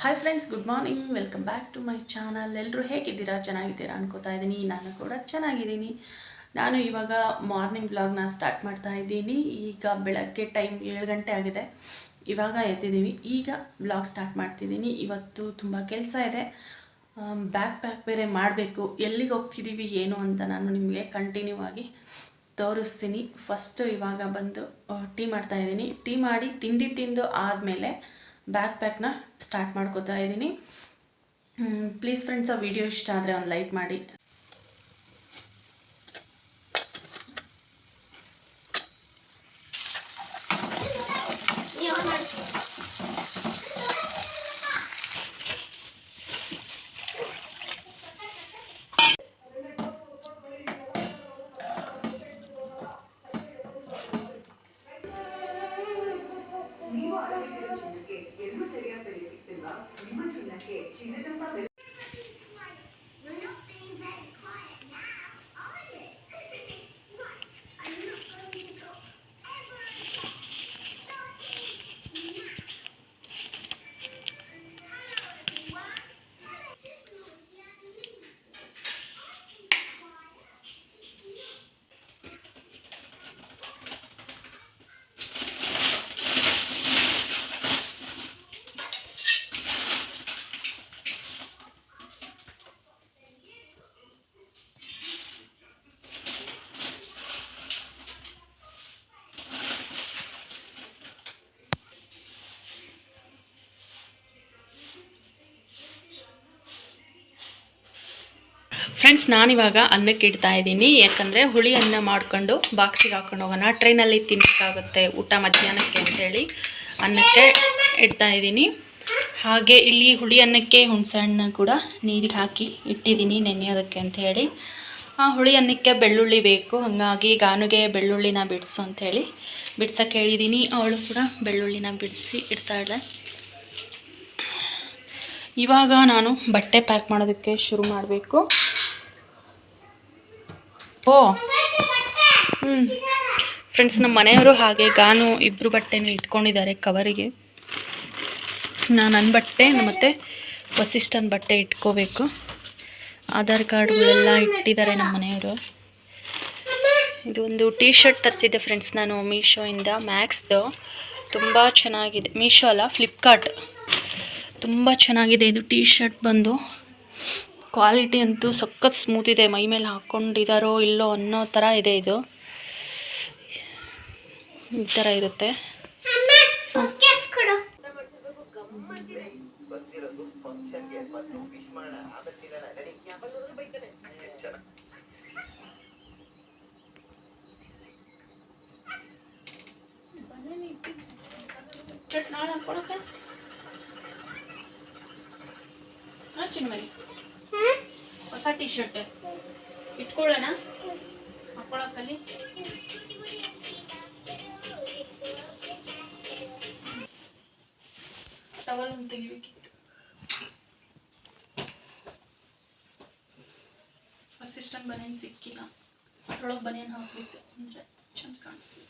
Hi friends, good morning. Welcome back to my channel. ಎಲ್ಲರೂ ಹೇಗಿದ್ದೀರಾ? ಚೆನ್ನಾಗಿದ್ದೀರಾ ಅನ್ಕೋತಾ ಇದ್ದೀನಿ. ನಾನು ಕೂಡ ಚೆನ್ನಾಗಿದ್ದೀನಿ. ನಾನು ಇವಾಗ ಮಾರ್ನಿಂಗ್ ವ್ಲಾಗ್ನ ಸ್ಟಾರ್ಟ್ ಮಾಡ್ತಾ ಇದ್ದೀನಿ. ಈಗ ಬೆಳಗ್ಗೆ ಟೈಮ್ 7 ಗಂಟೆ ಆಗಿದೆ. ಇವಾಗ ಎದ್ದಿದ್ದೀವಿ. ಈಗ ವ್ಲಾಗ್ ಸ್ಟಾರ್ಟ್ ಮಾಡ್ತಿದ್ದೀನಿ. ಇವತ್ತು ತುಂಬ ಕೆಲಸ ಇದೆ. ಬ್ಯಾಕ್ ಬೇರೆ ಮಾಡಬೇಕು. ಎಲ್ಲಿಗೆ ಹೋಗ್ತಿದ್ದೀವಿ ಏನು ಅಂತ ನಾನು ನಿಮಗೆ ಕಂಟಿನ್ಯೂ ಆಗಿ ತೋರಿಸ್ತೀನಿ. ಫಸ್ಟು ಇವಾಗ ಬಂದು ಟೀ ಮಾಡ್ತಾಯಿದ್ದೀನಿ. ಟೀ ಮಾಡಿ ತಿಂಡಿ ತಿಂದು ಆದಮೇಲೆ ಬ್ಯಾಕ್ನ ಸ್ಟಾರ್ಟ್ ಮಾಡ್ಕೋತಾ ಇದ್ದೀನಿ. ಪ್ಲೀಸ್ ಫ್ರೆಂಡ್ಸ್, ಆ ವಿಡಿಯೋ ಇಷ್ಟ ಆದರೆ ಒಂದು ಲೈಕ್ ಮಾಡಿ. ಫ್ರೆಂಡ್ಸ್, ನಾನಿವಾಗ ಅನ್ನಕ್ಕೆ ಇಡ್ತಾ ಇದ್ದೀನಿ. ಯಾಕಂದರೆ ಹುಳಿ ಅನ್ನ ಮಾಡ್ಕೊಂಡು ಬಾಕ್ಸಿಗೆ ಹಾಕೊಂಡು ಹೋಗೋಣ, ಟ್ರೈನಲ್ಲಿ ತಿನ್ನೋಕ್ಕಾಗುತ್ತೆ ಊಟ ಮಧ್ಯಾಹ್ನಕ್ಕೆ ಅಂತೇಳಿ ಅನ್ನಕ್ಕೆ ಇಡ್ತಾ ಇದ್ದೀನಿ. ಹಾಗೆ ಇಲ್ಲಿ ಹುಳಿ ಅನ್ನಕ್ಕೆ ಹುಣಸೆಹಣ್ಣು ಕೂಡ ನೀರಿಗೆ ಹಾಕಿ ಇಟ್ಟಿದ್ದೀನಿ ನೆನೆಯೋದಕ್ಕೆ ಅಂತ ಹೇಳಿ. ಆ ಹುಳಿ ಅನ್ನಕ್ಕೆ ಬೆಳ್ಳುಳ್ಳಿ ಬೇಕು, ಹಾಗಾಗಿ ಗಾನುಗೆ ಬೆಳ್ಳುಳ್ಳಿನ ಬಿಡಿಸು ಅಂಥೇಳಿ ಬಿಡ್ಸೋಕ್ಕೆ ಹೇಳಿದ್ದೀನಿ. ಅವಳು ಕೂಡ ಬೆಳ್ಳುಳ್ಳಿನ ಬಿಡಿಸಿ ಇಡ್ತಾಳೆ. ಇವಾಗ ನಾನು ಬಟ್ಟೆ ಪ್ಯಾಕ್ ಮಾಡೋದಕ್ಕೆ ಶುರು ಮಾಡಬೇಕು. ಫ್ರೆಂಡ್ಸ್, ನಮ್ಮ ಮನೆಯವರು ಹಾಗೆ ಗಾನು ಇಬ್ಬರು ಬಟ್ಟೆನೂ ಇಟ್ಕೊಂಡಿದ್ದಾರೆ ಕವರಿಗೆ. ನಾನು ನನ್ನ ಬಟ್ಟೆ ಮತ್ತು ವಸಿಷ್ಠನ ಬಟ್ಟೆ ಇಟ್ಕೋಬೇಕು. ಆಧಾರ್ ಕಾರ್ಡ್ಗಳೆಲ್ಲ ಇಟ್ಟಿದ್ದಾರೆ ನಮ್ಮ ಮನೆಯವರು. ಇದು ಒಂದು ಟೀ ಶರ್ಟ್ ತರಿಸಿದ್ದೆ ಫ್ರೆಂಡ್ಸ್ ನಾನು ಮೀಶೋಯಿಂದ, ಮ್ಯಾಕ್ಸ್ದು. ತುಂಬ ಚೆನ್ನಾಗಿದೆ. ಮೀಶೋ ಅಲ್ಲ, ಫ್ಲಿಪ್ಕಾರ್ಟ್. ತುಂಬ ಚೆನ್ನಾಗಿದೆ ಇದು ಟೀ ಶರ್ಟ್ ಬಂದು. ಕ್ವಾಲಿಟಿ ಅಂತೂ ಸಖತ್ ಸ್ಮೂತ್ ಇದೆ. ಮೈ ಮೇಲೆ ಹಾಕ್ಕೊಂಡಿದ್ದಾರೋ ಇಲ್ಲೋ ಅನ್ನೋ ಥರ ಇದೆ. ಇದು ಈ ಥರ ಇರುತ್ತೆ. ನಾಳೆ ಹಾಕೊಳಕ್ಕೆ ಚಿನ್ಮರಿ ಹೊಸ ಟೀ ಶರ್ಟ್ ಇಟ್ಕೊಳ್ಳೋಣ ಹಾಕೊಳಕ್ಕಲ್ಲಿ. ಟವಲ್ ಒಂದು ತೆಗಿಬೇಕಿತ್ತು. ಅಸಿಸ್ಟೆಂಟ್ ಬನಿಯನ್ ಸಿಕ್ಕಿಲ್ಲ, ಅದ್ರೊಳಗೆ ಬನಿಯನ್ ಹಾಕಬೇಕು ಅಂದರೆ ಚಂದ ಕಾಣಿಸ್ತೀವಿ.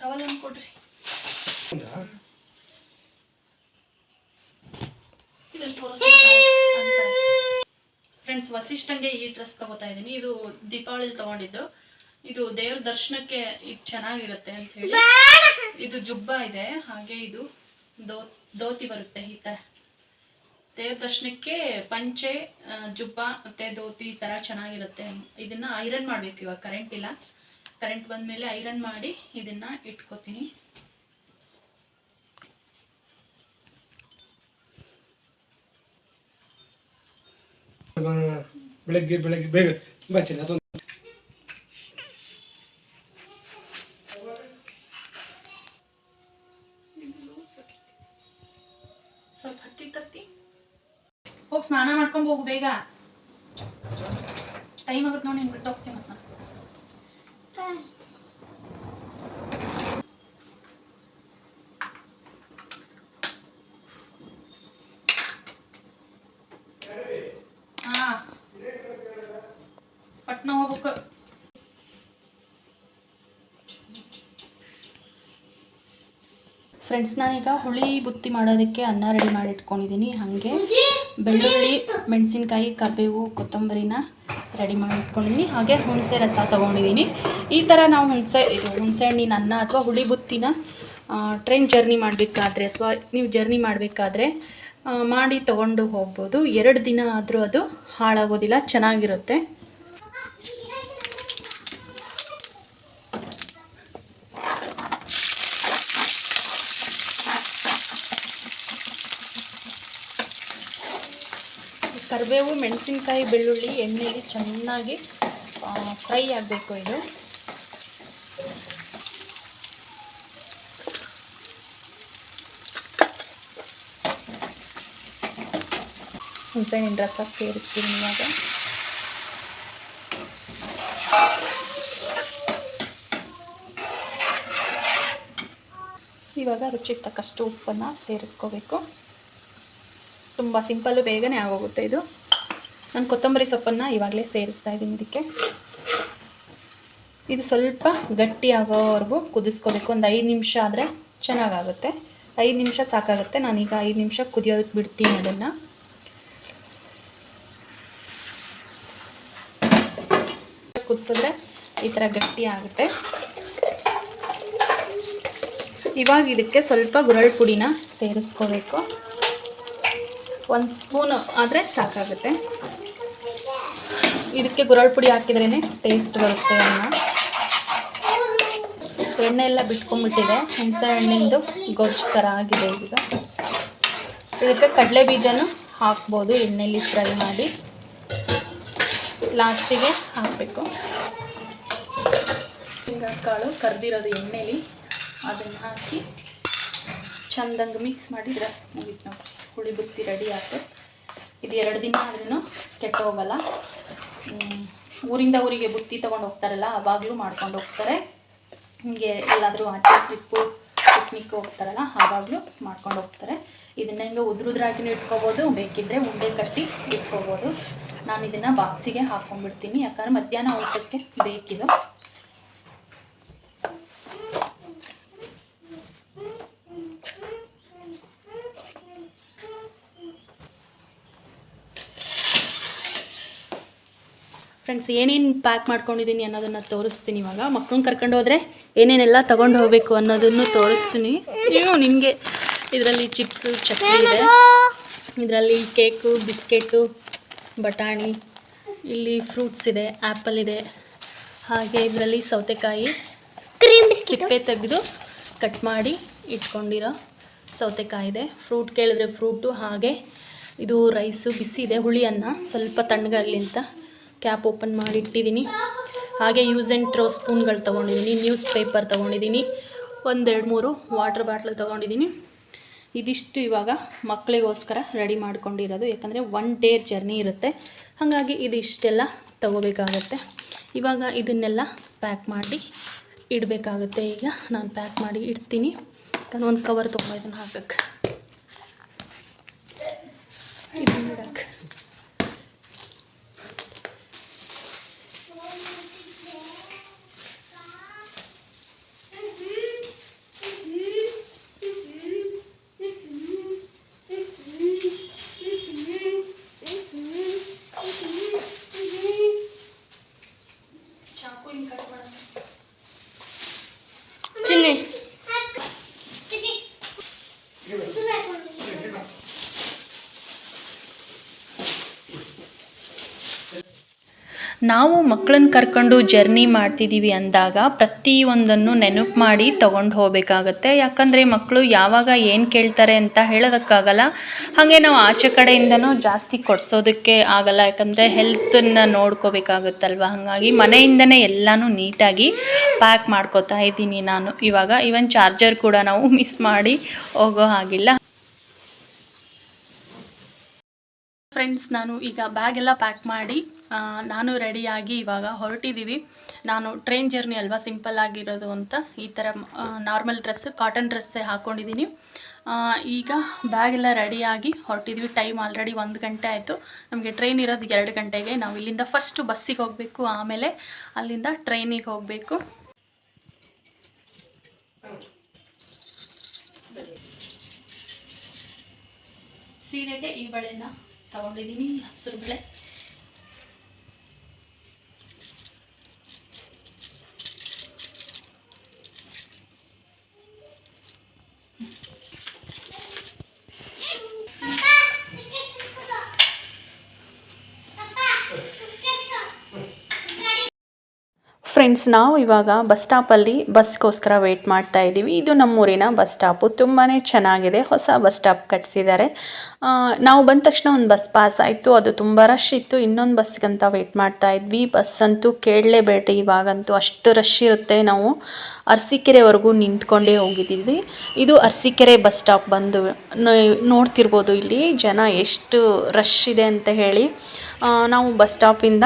ಟವಲ್ ಒಂದು ಕೊಡ್ರಿ. ಫ್ರೆಂಡ್ಸ್, ವಸಿಷ್ಠಂಗೆ ಈ ಡ್ರೆಸ್ ತಗೋತಾ ಇದ್ದೀನಿ. ಇದು ದೀಪಾವಳಿಲಿ ತಗೊಂಡಿದ್ದು. ಇದು ದೇವ್ರ ದರ್ಶನಕ್ಕೆ ಇದು ಚೆನ್ನಾಗಿರುತ್ತೆ ಅಂತ ಹೇಳಿ. ಇದು ಜುಬ್ಬ ಇದೆ, ಹಾಗೆ ಇದು ಧೋತಿ ಬರುತ್ತೆ ಈ ಥರ. ದೇವ್ರ ದರ್ಶನಕ್ಕೆ ಪಂಚೆ, ಜುಬ್ಬ ಮತ್ತು ಧೋತಿ ಈ ಥರ ಚೆನ್ನಾಗಿರುತ್ತೆ. ಇದನ್ನು ಐರನ್ ಮಾಡಬೇಕು. ಇವಾಗ ಕರೆಂಟ್ ಇಲ್ಲ. ಕರೆಂಟ್ ಬಂದಮೇಲೆ ಐರನ್ ಮಾಡಿ ಇದನ್ನು ಇಟ್ಕೋತೀನಿ. ಬೆಳಗ್ಗೆ ಬೇಗ ಬಚ್ಚಿಲ್ಲ ಅದೊಂದು. ಸ್ವಲ್ಪ ಹತ್ತಿ ತತ್ತಿ ಹೋಗಿ ಸ್ನಾನ ಮಾಡ್ಕೊಂಡು ಹೋಗು ಬೇಗ. ಟೈಮ್ ಆಗುತ್ತೆ ನೋಡಿ, ನೀನು ಬಿಟ್ಟು ಹೋಗ್ತೀನಿ ಮತ್ತೆ. ಪಟ್ನ ಹೋಗ್ಬೇಕು. ಫ್ರೆಂಡ್ಸ್, ನಾನೀಗ ಹುಳಿ ಬುತ್ತಿ ಮಾಡೋದಕ್ಕೆ ಅನ್ನ ರೆಡಿ ಮಾಡಿ ಇಟ್ಕೊಂಡಿದ್ದೀನಿ. ಹಾಗೆ ಬೆಳ್ಳುಳ್ಳಿ, ಮೆಣಸಿನ್ಕಾಯಿ, ಕರಿಬೇವು, ಕೊತ್ತಂಬರಿನ ರೆಡಿ ಮಾಡಿ ಇಟ್ಕೊಂಡಿದ್ದೀನಿ. ಹಾಗೆ ಹುಣಸೆ ರಸ ತೊಗೊಂಡಿದ್ದೀನಿ. ಈ ಥರ ನಾವು ಹುಣಸೆ ಹಣ್ಣಿನ ಅನ್ನ ಅಥವಾ ಹುಳಿ ಬುತ್ತಿನ ಟ್ರೈನ್ ಜರ್ನಿ ಮಾಡಬೇಕಾದ್ರೆ ಅಥವಾ ನೀವು ಜರ್ನಿ ಮಾಡಬೇಕಾದ್ರೆ ಮಾಡಿ ತೊಗೊಂಡು ಹೋಗ್ಬೋದು. 2 ದಿನ ಆದರೂ ಅದು ಹಾಳಾಗೋದಿಲ್ಲ, ಚೆನ್ನಾಗಿರುತ್ತೆ. ಕರಿಬೇವು, ಮೆಣಸಿನ್ಕಾಯಿ, ಬೆಳ್ಳುಳ್ಳಿ ಎಣ್ಣೆಯಲ್ಲಿ ಚೆನ್ನಾಗಿ ಫ್ರೈ ಆಗಬೇಕು. ಇದು ಹುಣಸೆಹಣ್ಣಿನ ರಸ ಸೇರಿಸ್ತೀನಿ ಇವಾಗ ರುಚಿಗೆ ತಕ್ಕಷ್ಟು ಉಪ್ಪನ್ನು ಸೇರಿಸ್ಕೋಬೇಕು. ತುಂಬ ಸಿಂಪಲ್ಲು, ಬೇಗನೆ ಆಗೋಗುತ್ತೆ ಇದು. ನಾನು ಕೊತ್ತಂಬರಿ ಸೊಪ್ಪನ್ನು ಇವಾಗಲೇ ಸೇರಿಸ್ತಾ ಇದ್ದೀನಿ ಇದಕ್ಕೆ. ಇದು ಸ್ವಲ್ಪ ಗಟ್ಟಿ ಆಗೋವರೆಗೂ ಕುದಿಸ್ಕೋಬೇಕು. ಒಂದು 5 ನಿಮಿಷ ಆದರೆ ಚೆನ್ನಾಗಾಗುತ್ತೆ. 5 ನಿಮಿಷ ಸಾಕಾಗುತ್ತೆ. ನಾನೀಗ 5 ನಿಮಿಷ ಕುದಿಯೋದಕ್ಕೆ ಬಿಡ್ತೀನಿ. ಅದನ್ನು ಕುದಿಸಿದ್ರೆ ಈ ಥರ ಗಟ್ಟಿ ಆಗುತ್ತೆ. ಇವಾಗ ಇದಕ್ಕೆ ಸ್ವಲ್ಪ ಗುರಳ್ ಪುಡಿನ ಸೇರಿಸ್ಕೋಬೇಕು. 1 ಸ್ಪೂನ್ ಆದರೆ ಸಾಕಾಗುತ್ತೆ. ಇದಕ್ಕೆ ಗುರಳ್ ಪುಡಿ ಹಾಕಿದ್ರೇ ಟೇಸ್ಟ್ ಬರುತ್ತೆ. ಎಣ್ಣೆ ಎಲ್ಲ ಬಿಟ್ಕೊಂಡ್ಬಿಟ್ಟಿದೆ. ಹುಣಸೆ ಹಣ್ಣಿಂದು ಗೊಜ್ಜು ಥರ ಆಗಿದೆ ಈಗ. ಇದಕ್ಕೆ ಕಡಲೆ ಬೀಜನೂ ಹಾಕ್ಬೋದು, ಎಣ್ಣೆಯಲ್ಲಿ ಫ್ರೈ ಮಾಡಿ ಲಾಸ್ಟಿಗೆ ಹಾಕಬೇಕು. ಕಾಳು ಕರ್ದಿರೋದು ಎಣ್ಣೆಲಿ ಅದನ್ನು ಹಾಕಿ ಚೆಂದಂಗೆ ಮಿಕ್ಸ್ ಮಾಡಿದ್ರೆ ಮುಗಿತು ನೋಡಿ, ಹುಳಿ ಬುತ್ತಿ ರೆಡಿ ಆಯ್ತು. ಇದು 2 ದಿನ ಆದ್ರೂ ಕೆಟ್ಟು ಹೋಗಲ್ಲ. ಊರಿಂದ ಊರಿಗೆ ಬುತ್ತಿ ತೊಗೊಂಡು ಹೋಗ್ತಾರಲ್ಲ, ಆವಾಗಲೂ ಮಾಡ್ಕೊಂಡು ಹೋಗ್ತಾರೆ. ಹೀಗೆ ಎಲ್ಲಾದರೂ ಆಚೆ ಟ್ರಿಪ್ಪು ಪಿಕ್ನಿಕ್ ಹೋಗ್ತಾರಲ್ಲ, ಆವಾಗಲೂ ಮಾಡ್ಕೊಂಡು ಹೋಗ್ತಾರೆ. ಇದನ್ನ ಹಿಂಗೆ ಉದ್ರಾಗಿನೂ ಇಟ್ಕೋಬೋದು, ಬೇಕಿದ್ದರೆ ಉಂಡೆ ಕಟ್ಟಿ ಇಟ್ಕೋಬೋದು. ನಾನು ಇದನ್ನು ಬಾಕ್ಸಿಗೆ ಹಾಕ್ಕೊಂಡ್ಬಿಡ್ತೀನಿ, ಯಾಕಂದರೆ ಮಧ್ಯಾಹ್ನ ಊಟಕ್ಕೆ ಬೇಕಿದು. ಫ್ರೆಂಡ್ಸ್, ಏನೇನು ಪ್ಯಾಕ್ ಮಾಡ್ಕೊಂಡಿದ್ದೀನಿ ಅನ್ನೋದನ್ನು ತೋರಿಸ್ತೀನಿ. ಇವಾಗ ಮಕ್ಕಳನ್ನ ಕರ್ಕೊಂಡು ಹೋದರೆ ಏನೇನೆಲ್ಲ ತೊಗೊಂಡು ಹೋಗಬೇಕು ಅನ್ನೋದನ್ನು ತೋರಿಸ್ತೀನಿ. ನಿಮಗೆ ಇದರಲ್ಲಿ ಚಿಪ್ಸು, ಚಟ್ನಿ ಇದೆ, ಇದರಲ್ಲಿ ಕೇಕು, ಬಿಸ್ಕೆಟು, ಬಟಾಣಿ, ಇಲ್ಲಿ ಫ್ರೂಟ್ಸ್ ಇದೆ, ಆ್ಯಪಲ್ ಇದೆ, ಹಾಗೆ ಇದರಲ್ಲಿ ಸೌತೆಕಾಯಿ ಸಿಪ್ಪೆ ತೆಗೆದು ಕಟ್ ಮಾಡಿ ಇಟ್ಕೊಂಡಿರೋ ಸೌತೆಕಾಯಿ ಇದೆ. ಫ್ರೂಟ್ ಕೇಳಿದ್ರೆ ಫ್ರೂಟು, ಹಾಗೆ ಇದು ರೈಸು ಬಿಸಿ ಇದೆ, ಹುಳಿ ಅನ್ನ ಸ್ವಲ್ಪ ತಣ್ಣಗಾಗಲಿ ಅಂತ ಕ್ಯಾಪ್ ಓಪನ್ ಮಾಡಿ ಇಟ್ಟಿದ್ದೀನಿ. ಹಾಗೆ ಯೂಸ್ ಆ್ಯಂಡ್ ಥ್ರೋ ಸ್ಪೂನ್ಗಳು ತೊಗೊಂಡಿದ್ದೀನಿ, ನ್ಯೂಸ್ ಪೇಪರ್ ತೊಗೊಂಡಿದ್ದೀನಿ, 1-2-3 ವಾಟರ್ ಬಾಟ್ಲ್ ತೊಗೊಂಡಿದ್ದೀನಿ. ಇದಿಷ್ಟು ಇವಾಗ ಮಕ್ಕಳಿಗೋಸ್ಕರ ರೆಡಿ ಮಾಡ್ಕೊಂಡಿರೋದು, ಯಾಕಂದರೆ 1 ಡೇ ಜರ್ನಿ ಇರುತ್ತೆ. ಹಾಗಾಗಿ ಇದಿಷ್ಟೆಲ್ಲ ತೊಗೋಬೇಕಾಗತ್ತೆ. ಇವಾಗ ಇದನ್ನೆಲ್ಲ ಪ್ಯಾಕ್ ಮಾಡಿ ಇಡಬೇಕಾಗುತ್ತೆ. ಈಗ ನಾನು ಪ್ಯಾಕ್ ಮಾಡಿ ಇಡ್ತೀನಿ. ಯಾಕಂದರೆ ಒಂದು ಕವರ್ ತೊಗೊಂಡು ಇದನ್ನು ಹಾಕಕ್ಕೆ ಇದನ್ನು ಇಡಕ್ಕೆ. ನಾವು ಮಕ್ಕಳನ್ನ ಕರ್ಕೊಂಡು ಜರ್ನಿ ಮಾಡ್ತಿದ್ದೀವಿ ಅಂದಾಗ ಪ್ರತಿಯೊಂದನ್ನು ನೆನಪು ಮಾಡಿ ತೊಗೊಂಡು ಹೋಗಬೇಕಾಗತ್ತೆ. ಯಾಕಂದರೆ ಮಕ್ಕಳು ಯಾವಾಗ ಏನು ಕೇಳ್ತಾರೆ ಅಂತ ಹೇಳೋದಕ್ಕಾಗಲ್ಲ. ಹಾಗೆ ನಾವು ಆಚೆ ಕಡೆಯಿಂದನೂ ಜಾಸ್ತಿ ಕೊಡಿಸೋದಕ್ಕೆ ಆಗಲ್ಲ, ಯಾಕಂದರೆ ಹೆಲ್ತನ್ನು ನೋಡ್ಕೋಬೇಕಾಗುತ್ತಲ್ವ. ಹಾಗಾಗಿ ಮನೆಯಿಂದನೇ ಎಲ್ಲನೂ ನೀಟಾಗಿ ಪ್ಯಾಕ್ ಮಾಡ್ಕೋತಾ ಇದ್ದೀನಿ ನಾನು. ಇವಾಗ ಈವನ್ ಚಾರ್ಜರ್ ಕೂಡ ನಾವು ಮಿಸ್ ಮಾಡಿ ಹೋಗೋ ಹಾಗಿಲ್ಲ. ಫ್ರೆಂಡ್ಸ್, ನಾನು ಈಗ ಬ್ಯಾಗೆಲ್ಲ ಪ್ಯಾಕ್ ಮಾಡಿ ನಾನು ರೆಡಿಯಾಗಿ ಇವಾಗ ಹೊರಟಿದ್ದೀವಿ. ನಾನು ಟ್ರೈನ್ ಜರ್ನಿ ಅಲ್ವಾ, ಸಿಂಪಲ್ ಆಗಿರೋದು ಅಂತ ಈ ಥರ ನಾರ್ಮಲ್ ಡ್ರೆಸ್ಸು, ಕಾಟನ್ ಡ್ರೆಸ್ಸೇ ಹಾಕ್ಕೊಂಡಿದ್ದೀನಿ. ಈಗ ಬ್ಯಾಗೆಲ್ಲ ರೆಡಿಯಾಗಿ ಹೊರಟಿದ್ವಿ. ಟೈಮ್ ಆಲ್ರೆಡಿ 1 ಗಂಟೆ ಆಯಿತು. ನಮಗೆ ಟ್ರೈನ್ ಇರೋದು 2 ಗಂಟೆಗೆ. ನಾವು ಇಲ್ಲಿಂದ ಫಸ್ಟು ಬಸ್ಸಿಗೆ ಹೋಗಬೇಕು, ಆಮೇಲೆ ಅಲ್ಲಿಂದ ಟ್ರೈನಿಗೆ ಹೋಗಬೇಕು. ಸೀರೆಗೆ ಈ ಬಳೆನ ತಗೊಂಡಿದ್ದೀನಿ, ಹಸಿರು ಬಳೆ. ಫ್ರೆಂಡ್ಸ್, ನಾವು ಇವಾಗ ಬಸ್ ಸ್ಟಾಪಲ್ಲಿ ಬಸ್ಗೋಸ್ಕರ ವೆಯ್ಟ್ ಮಾಡ್ತಾ ಇದ್ದೀವಿ. ಇದು ನಮ್ಮೂರಿನ ಬಸ್ ಸ್ಟಾಪು, ತುಂಬಾ ಚೆನ್ನಾಗಿದೆ. ಹೊಸ ಬಸ್ ಸ್ಟಾಪ್ ಕಟ್ಸಿದ್ದಾರೆ. ನಾವು ಬಂದ ತಕ್ಷಣ ಒಂದು ಬಸ್ ಪಾಸ್ ಆಯಿತು, ಅದು ತುಂಬ ರಶ್ ಇತ್ತು. ಇನ್ನೊಂದು ಬಸ್ಗಂತ ವೆಯ್ಟ್ ಮಾಡ್ತಾ ಇದ್ವಿ. ಬಸ್ ಅಂತೂ ಕೇಳಲೇಬೇಡಿ, ಇವಾಗಂತೂ ಅಷ್ಟು ರಶ್ ಇರುತ್ತೆ. ನಾವು ಅರಸೀಕೆರೆವರೆಗೂ ನಿಂತ್ಕೊಂಡೇ ಹೋಗಿದ್ದೀವಿ. ಇದು ಅರಸೀಕೆರೆ ಬಸ್ ಸ್ಟಾಪ್ ಬಂದು ನೋಡ್ತಿರ್ಬೋದು ಇಲ್ಲಿ ಜನ ಎಷ್ಟು ರಶ್ ಇದೆ ಅಂತ ಹೇಳಿ. ನಾವು ಬಸ್ ಸ್ಟಾಪಿಂದ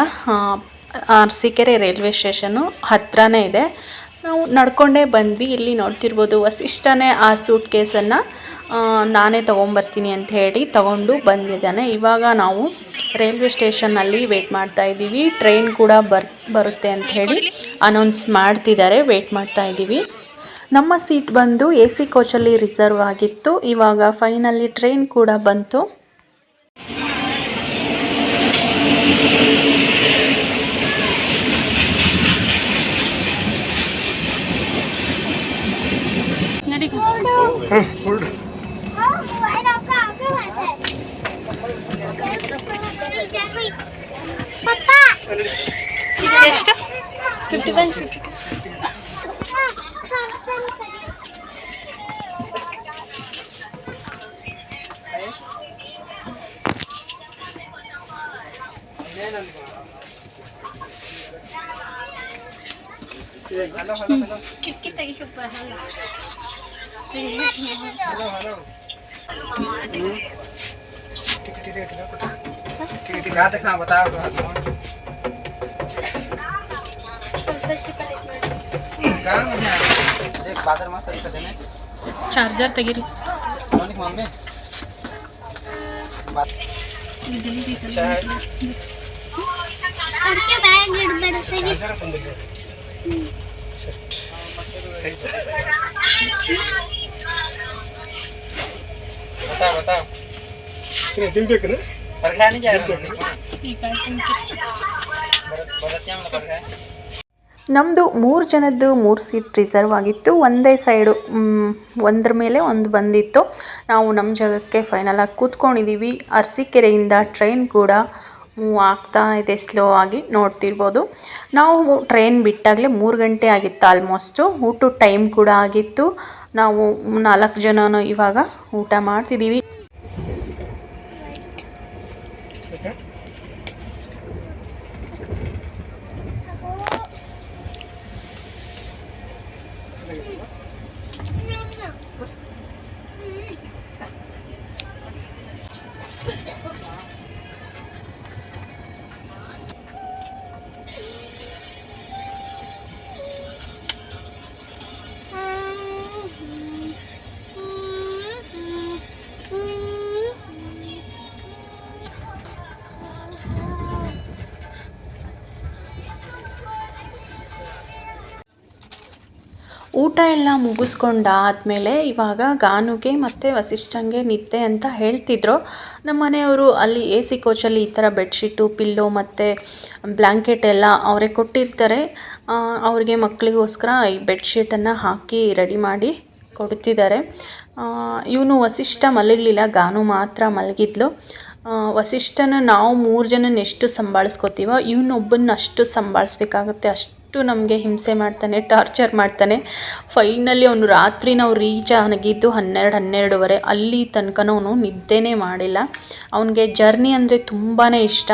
ಅರಸೀಕೆರೆ ರೈಲ್ವೆ ಸ್ಟೇಷನ್ನು ಹತ್ರನೇ ಇದೆ. ನಾವು ನಡ್ಕೊಂಡೇ ಬಂದ್ವಿ. ಇಲ್ಲಿ ನೋಡ್ತಿರ್ಬೋದು ವಸಿಷ್ಠನೇ ಆ ಸೂಟ್ ಕೇಸನ್ನು ನಾನೇ ತೊಗೊಂಬರ್ತೀನಿ ಅಂತ ಹೇಳಿ ತೊಗೊಂಡು ಬಂದಿದ್ದಾನೆ. ಇವಾಗ ನಾವು ರೈಲ್ವೆ ಸ್ಟೇಷನ್ನಲ್ಲಿ ವೆಯ್ಟ್ ಮಾಡ್ತಾ ಇದ್ದೀವಿ. ಟ್ರೈನ್ ಕೂಡ ಬರುತ್ತೆ ಅಂತ ಹೇಳಿ ಅನೌನ್ಸ್ ಮಾಡ್ತಿದ್ದಾರೆ. ವೆಯ್ಟ್ ಮಾಡ್ತಾ ಇದ್ದೀವಿ. ನಮ್ಮ ಸೀಟ್ ಬಂದು AC ಕೋಚಲ್ಲಿ ರಿಸರ್ವ್ ಆಗಿತ್ತು. ಇವಾಗ ಫೈನಲಿ ಟ್ರೈನ್ ಕೂಡ ಬಂತು. ಎಷ್ಟು? 51, 52. ಕಿಟಕಿ ತೆಗಿಯಪ್ಪ. ಚಾರ್ಜರ್ ತೆಗೀರಿ. ನಮ್ಮದು 3 ಜನದ್ದು 3 ಸೀಟ್ ರಿಸರ್ವ್ ಆಗಿತ್ತು. ಒಂದೇ ಸೈಡು ಒಂದ್ರ ಮೇಲೆ ಒಂದು ಬಂದಿತ್ತು. ನಾವು ನಮ್ಮ ಜಾಗಕ್ಕೆ ಫೈನಲಾಗಿ ಕೂತ್ಕೊಂಡಿದ್ದೀವಿ. ಅರಸೀಕೆರೆಯಿಂದ ಟ್ರೈನ್ ಕೂಡ ಮೂವ್ ಆಗ್ತಾ ಇದೆ ಸ್ಲೋ ಆಗಿ, ನೋಡ್ತಿರ್ಬೋದು. ನಾವು ಟ್ರೈನ್ ಬಿಟ್ಟಾಗಲೇ 3 ಗಂಟೆ ಆಗಿತ್ತು ಆಲ್ಮೋಸ್ಟು. ಊಟದ ಟೈಮ್ ಕೂಡ ಆಗಿತ್ತು. ನಾವು 4 ಜನನೂ ಇವಾಗ ಊಟ ಮಾಡ್ತಿದ್ದೀವಿ. ಊಟ ಎಲ್ಲ ಮುಗಿಸ್ಕೊಂಡಾದಮೇಲೆ ಇವಾಗ ಗಾನುಗೆ ಮತ್ತು ವಸಿಷ್ಠಂಗೆ ನಿದ್ದೆ ಅಂತ ಹೇಳ್ತಿದ್ರು. ನಮ್ಮ ಮನೆಯವರು ಅಲ್ಲಿ AC ಕೋಚಲ್ಲಿ ಈ ಥರ ಬೆಡ್ಶೀಟು, ಪಿಲ್ಲೋ ಮತ್ತು ಬ್ಲ್ಯಾಂಕೆಟ್ ಎಲ್ಲ ಅವರೇ ಕೊಟ್ಟಿರ್ತಾರೆ. ಅವ್ರಿಗೆ ಮಕ್ಕಳಿಗೋಸ್ಕರ ಈ ಬೆಡ್ಶೀಟನ್ನು ಹಾಕಿ ರೆಡಿ ಮಾಡಿ ಕೊಡ್ತಿದ್ದಾರೆ. ಇವನು ವಸಿಷ್ಠ ಮಲಗಲಿಲ್ಲ, ಗಾನು ಮಾತ್ರ ಮಲಗಿದ್ಲು. ವಸಿಷ್ಠನ ನಾವು 3 ಜನನ ಎಷ್ಟು ಸಂಭಾಳಿಸ್ಕೋತೀವೋ ಇವನೊಬ್ಬನ ಅಷ್ಟು ಸಂಭಾಳಿಸ್ಬೇಕಾಗುತ್ತೆ. ಅಷ್ಟು ನಮಗೆ ಹಿಂಸೆ ಮಾಡ್ತಾನೆ, ಟಾರ್ಚರ್ ಮಾಡ್ತಾನೆ. ಫೈನಲಿ ಅವನು ರಾತ್ರಿ ನಾವು ರೀಚ್ ಆಗಿದ್ದು 12-12:30. ಅಲ್ಲಿ ತನಕನೂ ಅವನು ನಿದ್ದೆನೇ ಮಾಡಿಲ್ಲ. ಅವನಿಗೆ ಜರ್ನಿ ಅಂದರೆ ತುಂಬಾ ಇಷ್ಟ.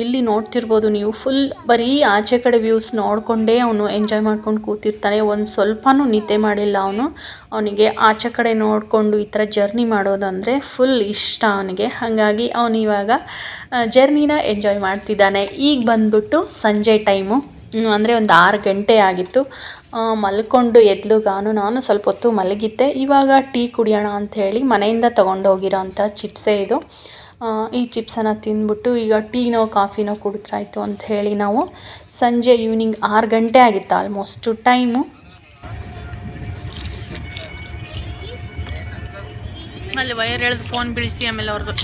ಇಲ್ಲಿ ನೋಡ್ತಿರ್ಬೋದು ನೀವು, ಫುಲ್ ಬರೀ ಆಚೆ ಕಡೆ ವ್ಯೂಸ್ ನೋಡಿಕೊಂಡೇ ಅವನು ಎಂಜಾಯ್ ಮಾಡ್ಕೊಂಡು ಕೂತಿರ್ತಾನೆ. ಒಂದು ಸ್ವಲ್ಪನೂ ನಿದ್ದೆ ಮಾಡಿಲ್ಲ ಅವನು. ಅವನಿಗೆ ಆಚೆ ಕಡೆ ನೋಡಿಕೊಂಡು ಈ ಥರ ಜರ್ನಿ ಮಾಡೋದಂದರೆ ಫುಲ್ ಇಷ್ಟ ಅವನಿಗೆ. ಹಾಗಾಗಿ ಅವನು ಇವಾಗ ಜರ್ನಿನ ಎಂಜಾಯ್ ಮಾಡ್ತಿದ್ದಾನೆ. ಈಗ ಬಂದ್ಬಿಟ್ಟು ಸಂಜೆ ಟೈಮು, ಅಂದರೆ ಒಂದು 6 ಗಂಟೆ ಆಗಿತ್ತು. ಮಲ್ಕೊಂಡು ಎದ್ಲುಗಾನು ನಾನು ಸ್ವಲ್ಪ ಹೊತ್ತು ಮಲಗಿದ್ದೆ. ಇವಾಗ ಟೀ ಕುಡಿಯೋಣ ಅಂಥೇಳಿ ಮನೆಯಿಂದ ತೊಗೊಂಡೋಗಿರೋ ಅಂಥ ಚಿಪ್ಸೇ ಇದು. ಈ ಚಿಪ್ಸನ್ನು ತಿಂದ್ಬಿಟ್ಟು ಈಗ ಟೀನೋ ಕಾಫಿನೋ ಕುಡಿದ್ರಾಯ್ತು ಅಂಥೇಳಿ ನಾವು ಸಂಜೆ ಈವ್ನಿಂಗ್ 6 ಗಂಟೆ ಆಗಿತ್ತು ಆಲ್ಮೋಸ್ಟು ಟೈಮು. ಅಲ್ಲಿ ವೈರ್ ಎಳೆದು ಫೋನ್ ಬೀಳಿಸಿ ಆಮೇಲೆ ಅವ್ರದ್ದು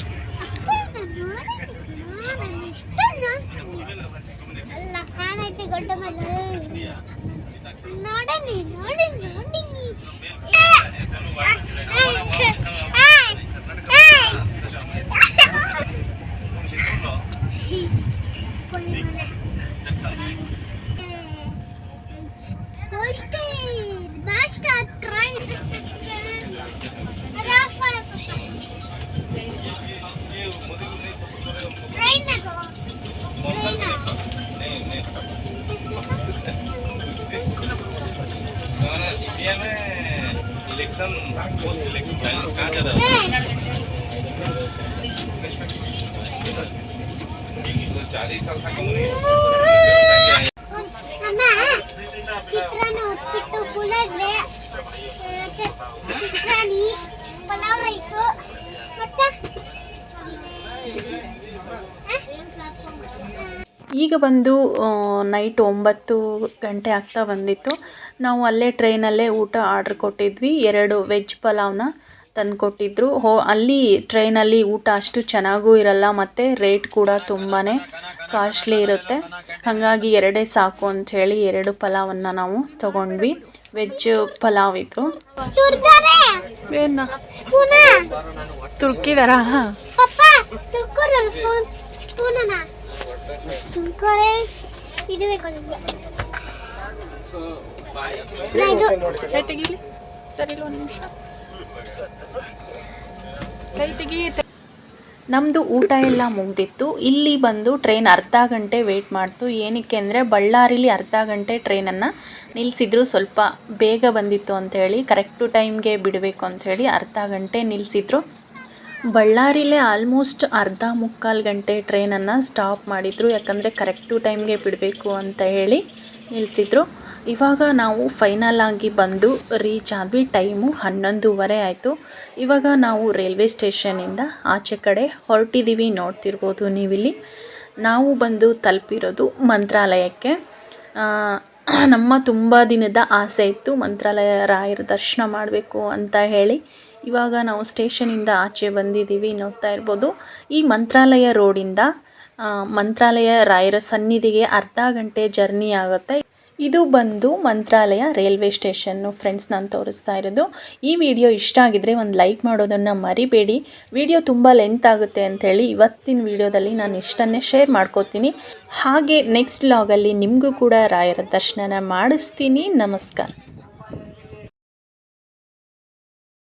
इलेक्शन पोस्ट इलेक्शन फाइनल कहाँ जा रहा है 40 साल था ಚಿತ್ರಾನ್ನ ಉಪ್ಪಿಟ್ಟು ಪುಳಿಯೋಗರೆ ಚಿತ್ರಾಣಿ ಪಲಾವ್ ರೈಸು ಮತ್ತೆ ಈಗ ಬಂದು ನೈಟ್ 9 ಗಂಟೆ ಆಗ್ತಾ ಬಂದಿತ್ತು. ನಾವು ಅಲ್ಲೇ ಟ್ರೈನಲ್ಲೇ ಊಟ ಆರ್ಡ್ರ್ ಕೊಟ್ಟಿದ್ವಿ. 2 ವೆಜ್ ಪಲಾವ್ನ ತಂದು ಕೊಟ್ಟಿದ್ದರು. ಅಲ್ಲಿ ಟ್ರೈನಲ್ಲಿ ಊಟ ಅಷ್ಟು ಚೆನ್ನಾಗೂ ಇರಲ್ಲ ಮತ್ತು ರೇಟ್ ಕೂಡ ತುಂಬಾ ಕಾಸ್ಟ್ಲಿ ಇರುತ್ತೆ. ಹಾಗಾಗಿ 2 ಸಾಕು ಅಂಥೇಳಿ 2 ಪಲಾವನ್ನು ನಾವು ತೊಗೊಂಡ್ವಿ. ವೆಜ್ ಪಲಾವ್ ಇತ್ತು. ಏನು ತುರ್ಕಿದಾರಾ? ನಮ್ಮದು ಊಟ ಎಲ್ಲ ಮುಗ್ದಿತ್ತು. ಇಲ್ಲಿ ಬಂದು ಟ್ರೈನ್ ಅರ್ಧ ಗಂಟೆ ವೆಯ್ಟ್ ಮಾಡ್ತು. ಏನಕ್ಕೆ ಅಂದರೆ ಬಳ್ಳಾರಿಲಿ ಅರ್ಧ ಗಂಟೆ ಟ್ರೈನನ್ನು ನಿಲ್ಲಿಸಿದ್ರು. ಸ್ವಲ್ಪ ಬೇಗ ಬಂದಿತ್ತು ಅಂಥೇಳಿ, ಕರೆಕ್ಟು ಟೈಮ್ಗೆ ಬಿಡಬೇಕು ಅಂಥೇಳಿ ಅರ್ಧ ಗಂಟೆ ನಿಲ್ಲಿಸಿದ್ರು. ಬಳ್ಳಾರಿಲೇ ಆಲ್ಮೋಸ್ಟ್ ಅರ್ಧ ಮುಕ್ಕಾಲು ಗಂಟೆ ಟ್ರೈನನ್ನು ಸ್ಟಾಪ್ ಮಾಡಿದರು. ಯಾಕಂದರೆ ಕರೆಕ್ಟು ಟೈಮ್ಗೆ ಬಿಡಬೇಕು ಅಂತ ಹೇಳಿ ನಿಲ್ಲಿಸಿದ್ರು. ಇವಾಗ ನಾವು ಫೈನಲ್ ಆಗಿ ಬಂದು ರೀಚ್ ಆದ್ವಿ. ಟೈಮು 11:30 ಆಯಿತು. ಇವಾಗ ನಾವು ರೈಲ್ವೆ ಸ್ಟೇಷನಿಂದ ಆಚೆ ಕಡೆ ಹೊರಟಿದ್ದೀವಿ. ನೋಡ್ತಿರ್ಬೋದು ನೀವಿಲ್ಲಿ. ನಾವು ಬಂದು ತಲುಪಿರೋದು ಮಂತ್ರಾಲಯಕ್ಕೆ. ನಮ್ಮ ತುಂಬ ದಿನದ ಆಸೆ ಇತ್ತು ಮಂತ್ರಾಲಯ ರಾಯರ ದರ್ಶನ ಮಾಡಬೇಕು ಅಂತ ಹೇಳಿ. ಇವಾಗ ನಾವು ಸ್ಟೇಷನಿಂದ ಆಚೆ ಬಂದಿದ್ದೀವಿ. ನೋಡ್ತಾ ಇರ್ಬೋದು. ಈ ಮಂತ್ರಾಲಯ ರೋಡಿಂದ ಮಂತ್ರಾಲಯ ರಾಯರ ಸನ್ನಿಧಿಗೆ ಅರ್ಧ ಗಂಟೆ ಜರ್ನಿ ಆಗುತ್ತೆ. ಇದು ಬಂದು ಮಂತ್ರಾಲಯ ರೈಲ್ವೆ ಸ್ಟೇಷನ್ನು ಫ್ರೆಂಡ್ಸ್. ನಾನು ತೋರಿಸ್ತಾ ಇರೋದು. ಈ ವಿಡಿಯೋ ಇಷ್ಟ ಆಗಿದ್ರೆ ಒಂದು ಲೈಕ್ ಮಾಡೋದನ್ನು ಮರಿಬೇಡಿ. ವಿಡಿಯೋ ತುಂಬ ಲೆಂತ್ ಆಗುತ್ತೆ ಅಂಥೇಳಿ ಇವತ್ತಿನ ವಿಡಿಯೋದಲ್ಲಿ ನಾನು ಇಷ್ಟನ್ನೇ ಶೇರ್ ಮಾಡ್ಕೋತೀನಿ. ಹಾಗೆ ನೆಕ್ಸ್ಟ್ ವ್ಲಾಗಲ್ಲಿ ನಿಮಗೂ ಕೂಡ ರಾಯರ ದರ್ಶನ ಮಾಡಿಸ್ತೀನಿ. ನಮಸ್ಕಾರ.